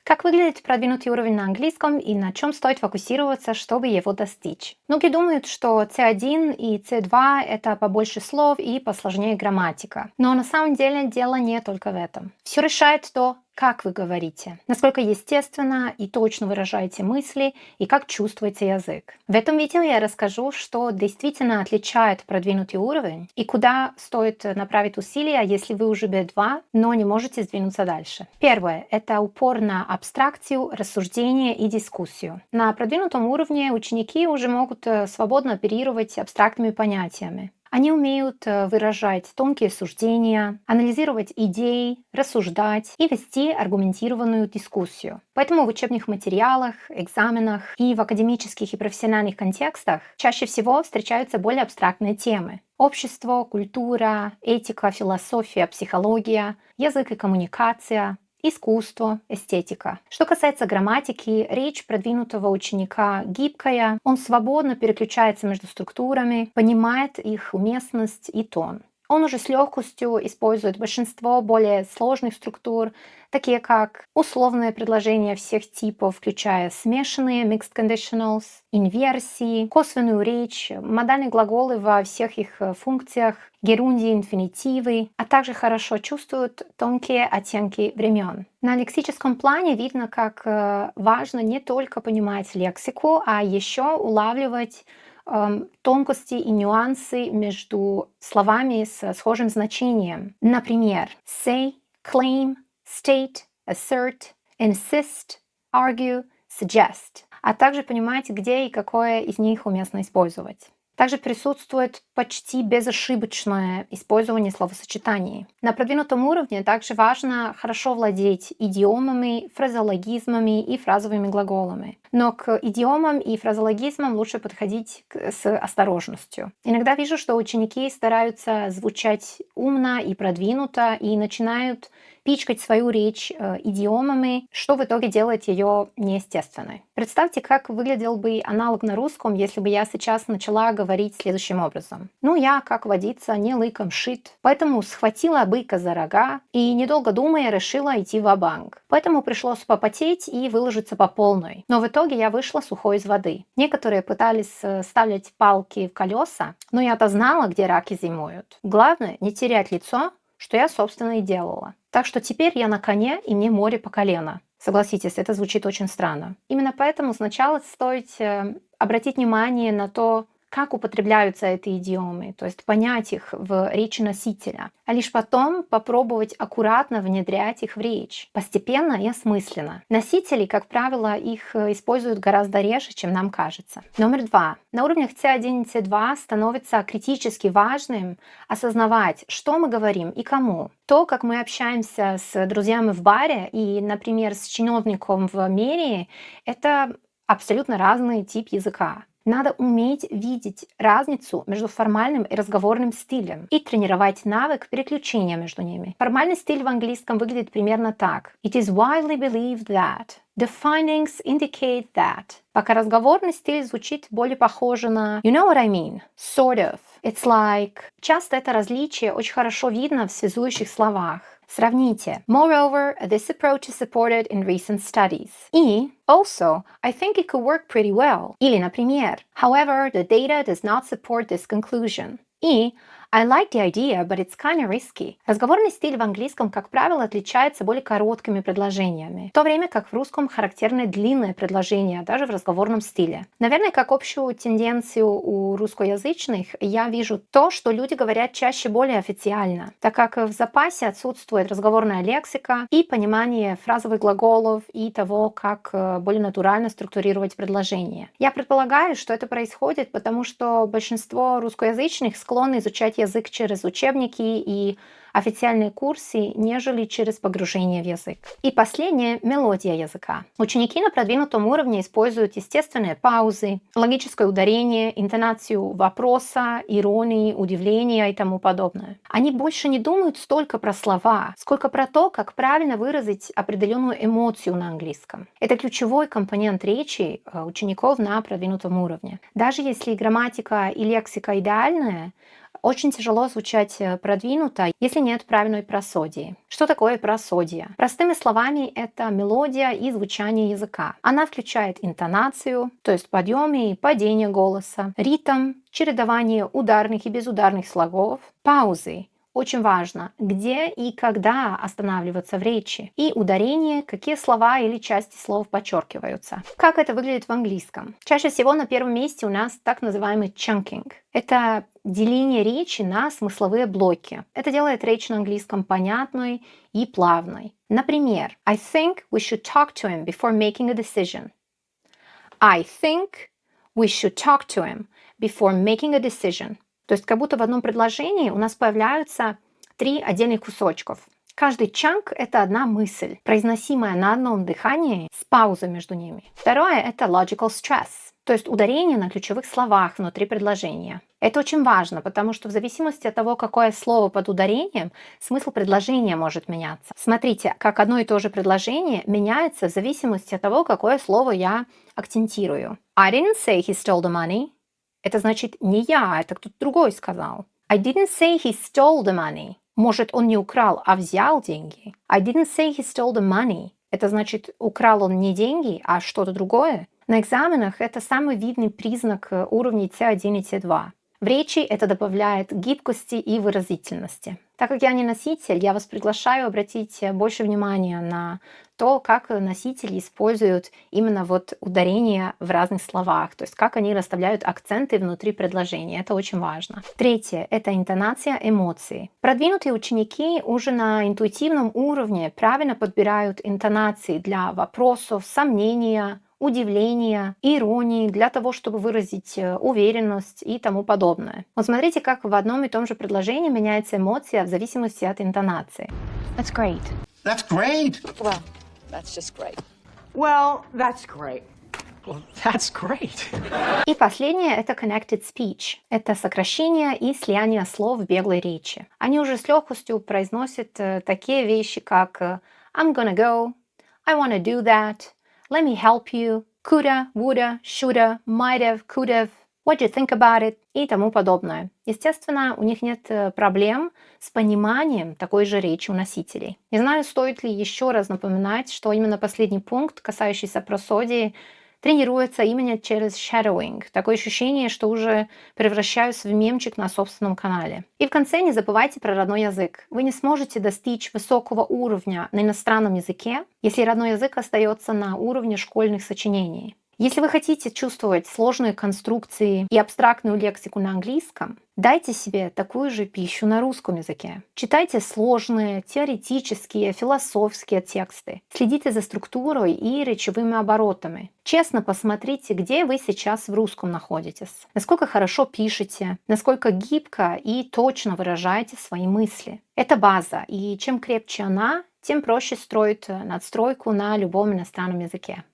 Как выглядит продвинутый уровень на английском и на чем стоит фокусироваться, чтобы его достичь? Многие думают, что C1 и C2 это побольше слов и посложнее грамматика. Но на самом деле дело не только в этом. Все решает то, как вы говорите, насколько естественно и точно выражаете мысли и как чувствуете язык. В этом видео я расскажу, что действительно отличает продвинутый уровень и куда стоит направить усилия, если вы уже B2, но не можете сдвинуться дальше. Первое– это упор на абстракцию, рассуждение и дискуссию. На продвинутом уровне ученики уже могут свободно оперировать абстрактными понятиями. Они умеют выражать тонкие суждения, анализировать идеи, рассуждать и вести аргументированную дискуссию. Поэтому в учебных материалах, экзаменах и в академических и профессиональных контекстах чаще всего встречаются более абстрактные темы. Общество, культура, этика, философия, психология, язык и коммуникация, искусство, эстетика. Что касается грамматики, речь продвинутого ученика гибкая, он свободно переключается между структурами, понимает их уместность и тон. Он уже с легкостью использует большинство более сложных структур, такие как условные предложения всех типов, включая смешанные mixed conditionals, инверсии, косвенную речь, модальные глаголы во всех их функциях, герундии, инфинитивы, а также хорошо чувствуют тонкие оттенки времен. На лексическом плане видно, как важно не только понимать лексику, а еще улавливать тонкости и нюансы между словами с схожим значением. Например, say, claim, state, assert, insist, argue, suggest, а также понимать, где и какое из них уместно использовать. Также присутствует почти безошибочное использование словосочетаний. На продвинутом уровне также важно хорошо владеть идиомами, фразеологизмами и фразовыми глаголами. Но к идиомам и фразеологизмам лучше подходить с осторожностью. Иногда вижу, что ученики стараются звучать умно и продвинуто и начинают пичкать свою речь идиомами, что в итоге делает ее неестественной. Представьте, как выглядел бы аналог на русском, если бы я сейчас начала говорить следующим образом. Ну, я, как водится, не лыком шит, поэтому схватила быка за рога и, недолго думая, решила идти ва-банк. Поэтому пришлось попотеть и выложиться по полной. Но в итоге я вышла сухой из воды. Некоторые пытались ставить палки в колеса, но я-то знала, где раки зимуют. Главное, не терять лицо, что я, собственно, и делала. Так что теперь я на коне, и мне море по колено. Согласитесь, это звучит очень странно. Именно поэтому сначала стоит обратить внимание на то, как употребляются эти идиомы, то есть понять их в речи носителя, а лишь потом попробовать аккуратно внедрять их в речь, постепенно и осмысленно. Носители, как правило, их используют гораздо реже, чем нам кажется. Номер 2. На уровнях C1 и C2 становится критически важным осознавать, что мы говорим и кому. То, как мы общаемся с друзьями в баре и, например, с чиновником в мэрии, это абсолютно разный тип языка. Надо уметь видеть разницу между формальным и разговорным стилем и тренировать навык переключения между ними. Формальный стиль в английском выглядит примерно так. It is widely believed that. The findings indicate that. Пока разговорный стиль звучит более похоже на you know what I mean, sort of. It's like. Часто это различие очень хорошо видно в связующих словах. Сравните. Moreover, this approach is supported in recent studies. И also, I think it could work pretty well. Или, например, however, the data does not support this conclusion. И I like the idea, but it's kind of risky. Разговорный стиль в английском, как правило, отличается более короткими предложениями, в то время как в русском характерны длинные предложения, даже в разговорном стиле. Наверное, как общую тенденцию у русскоязычных я вижу то, что люди говорят чаще более официально, так как в запасе отсутствует разговорная лексика и понимание фразовых глаголов и того, как более натурально структурировать предложения. Я предполагаю, что это происходит, потому что большинство русскоязычных склонны изучать язык через учебники и официальные курсы, нежели через погружение в язык. И последнее – мелодия языка. Ученики на продвинутом уровне используют естественные паузы, логическое ударение, интонацию вопроса, иронии, удивления и тому подобное. Они больше не думают столько про слова, сколько про то, как правильно выразить определенную эмоцию на английском. Это ключевой компонент речи учеников на продвинутом уровне. Даже если грамматика и лексика идеальная, Очень тяжело звучать продвинуто, если нет правильной просодии. Что такое просодия? Простыми словами, это мелодия и звучание языка. Она включает интонацию, то есть подъем и падение голоса, ритм, чередование ударных и безударных слогов, паузы. Очень важно, где и когда останавливаться в речи, и ударение, какие слова или части слов подчеркиваются. Как это выглядит в английском? Чаще всего на первом месте у нас так называемый chunking. Это деление речи на смысловые блоки. Это делает речь на английском понятной и плавной. Например, I think we should talk to him before making a decision. I think we should talk to him before making a decision. То есть как будто в одном предложении у нас появляются 3 отдельных кусочков. Каждый чанк — это одна мысль, произносимая на одном дыхании с паузой между ними. Второе — это logical stress, то есть ударение на ключевых словах внутри предложения. Это очень важно, потому что в зависимости от того, какое слово под ударением, смысл предложения может меняться. Смотрите, как одно и то же предложение меняется в зависимости от того, какое слово я акцентирую. I didn't say he stole the money. Это значит не я, это кто-то другой сказал. I didn't say he stole the money. Может, он не украл, а взял деньги. I didn't say he stole the money. Это значит, украл он не деньги, а что-то другое. На экзаменах это самый видный признак уровней C1 и C2. В речи это добавляет гибкости и выразительности. Так как я не носитель, я вас приглашаю обратить больше внимания на то, как носители используют именно вот ударение в разных словах, то есть как они расставляют акценты внутри предложения. Это очень важно. Третье — это интонация эмоций. Продвинутые ученики уже на интуитивном уровне правильно подбирают интонации для вопросов, сомнения, удивления, иронии, для того, чтобы выразить уверенность и тому подобное. Вот смотрите, как в одном и том же предложении меняется эмоция в зависимости от интонации. That's great. That's great. Well, that's just great. Well, that's great. Well, that's great. И последнее — это connected speech. Это сокращение и слияние слов в беглой речи. Они уже с легкостью произносят такие вещи, как I'm gonna go, I wanna do that, let me help you, coulda, woulda, shoulda, might have, could have, what do you think about it и тому подобное. Естественно, у них нет проблем с пониманием такой же речи у носителей. Не знаю, стоит ли еще раз напоминать, что именно последний пункт, касающийся просодии, тренируется именно через shadowing. Такое ощущение, что уже превращаюсь в мемчик на собственном канале. И в конце не забывайте про родной язык. Вы не сможете достичь высокого уровня на иностранном языке, если родной язык остается на уровне школьных сочинений. Если вы хотите чувствовать сложные конструкции и абстрактную лексику на английском, дайте себе такую же пищу на русском языке. Читайте сложные, теоретические, философские тексты. Следите за структурой и речевыми оборотами. Честно посмотрите, где вы сейчас в русском находитесь. Насколько хорошо пишете, насколько гибко и точно выражаете свои мысли. Это база, и чем крепче она, тем проще строить надстройку на любом иностранном языке.